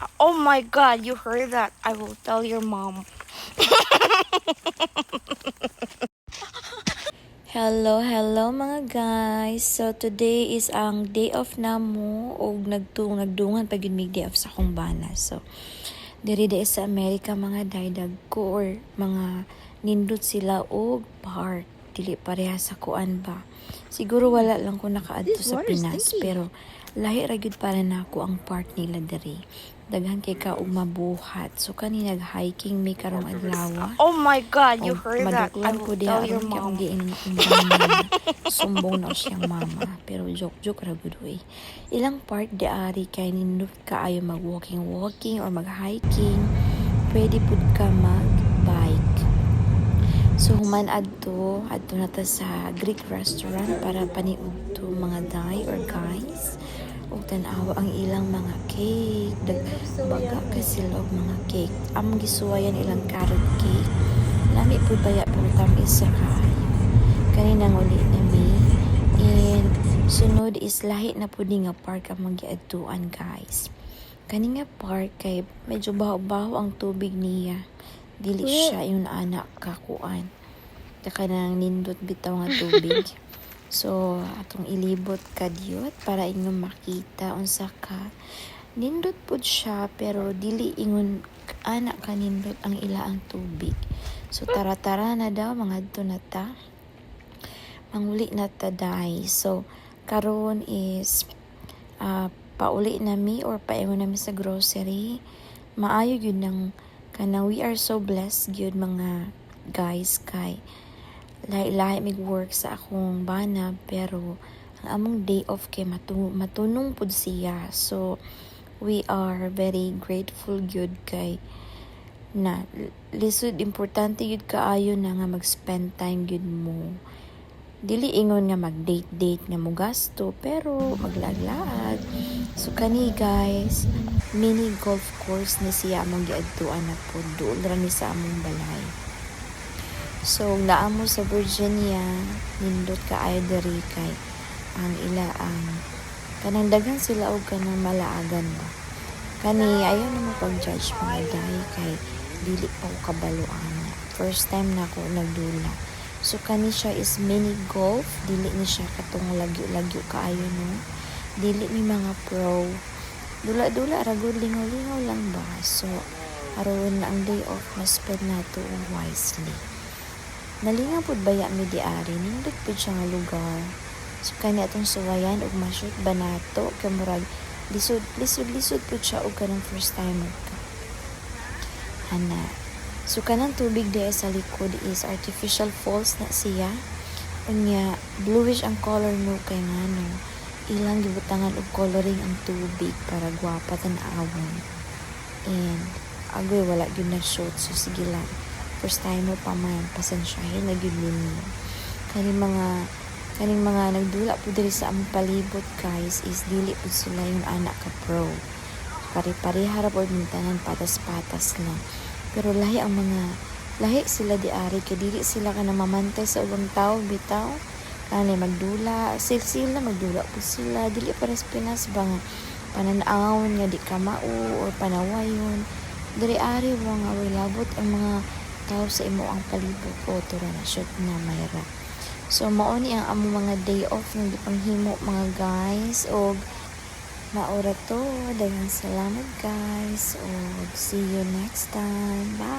Oh my God, you heard that? I will tell your mom. Hello mga guys. So today is ang day off namo og nagdungan pag yun mig day off sa akong bana. So diri sa Amerika mga daydag ko or mga nindot sila og park dili pareha sa kuan ba. Siguro wala lang ko nakaadto sa Pinas pero lahi ra gyud para nako ang park nila diri. Daghan kay ka og mabuhat. So kani nag-hiking mi karong adlaw. Oh my God, you heard that? I will tell your mom. Sumbong na siyang mama. Pero joke ra gud we. Ilang part di ari kay nindot kaayo mag-walking or mag-hiking. Pwede pud ka mag-bike. So human adto na ta sa Greek restaurant para paniud to mga day or guys. Og tan-awa ang ilang mga cake. Baga ka sila og mga cake. Among gisuwayan ilang carrot cake. Lami pud baya pero tamis sa kayo. Kaninang uli na mi. And sunod is lahi na pud nga park among giadtuan guys. Kani nga park kay medyo baho-baho ang tubig niya. Dili siya yung anak kakuan. Kanang nindot bitaw nga tubig. So, atong ilibot ka diyot para inyong makita unsa ka. Nindot pud siya pero dili ingon anak ka nindot ang ilaang tubig. So, tara-tara na daw mga adto na ta. Manguli na ta dai. So, karon is pauli nami or paingon nami sa grocery. Maayo gyud nang kana we are so blessed gyud mga guys kay lahi mig work sa akong bana pero ang among day off kay matunong pud siya. So we are very grateful gyud kay na lisod importante gyud kaayo na nga mag-spend time gyud mo. Dili ingon nga mag-date nga mo gasto pero maglaglaad. So kani guys, mini golf course ni siya among giadtuan na pud duol ra ni sa among balay. So, naamo sa Virginia, nindot ka ay diri kay ang ila ang kanang daghan sila og kanang malaagan ba. Kani ayaw na mo pag-judge mga day kay dili pa ko kabaluan. First time na ako nagdula. So, kani siya is mini golf. Dili ni siya katong lagyo kaayo no. Dili ni mga pro. Dula-dula ragod lingaw-lingaw lang ba. So, aron ang day off mas spend nato wisely. Nalinga pud baya mi diari nindot pud siya nga lugar. So kani atong suwayan og ma-shoot ba nato kay murag lisod pud siya og kanang first timer ka. Ana. So kanang tubig diay sa likod is artificial falls na siya. Unya bluish ang color no kay ngano. Ilang gibutangan og coloring ang tubig para gwapa tan-awon. And agoy wala gyud na shoot so sige lang. First timer pa man, pasensyahin na gyud ninyo. Kaning mga nagdula po diri sa among palibot guys is dili po sila yung anak ka pro. Pare-pareha ra po mintanan patas-patas lang. Pero lahi sila di ari kay dili sila ka namamantay sa ubang tao bitaw. Kanay magdula, sila magdula po sila dili pares Pinas ba nga pananawon nga di kamao or panawayon. Diri ari mga labot ang mga tao sa imo ang palibot photo ra na shoot na mayra. So mao ni ang amo mga day off ng gipanghimo mga guys og maura to. Daghang salamat guys og see you next time. Bye.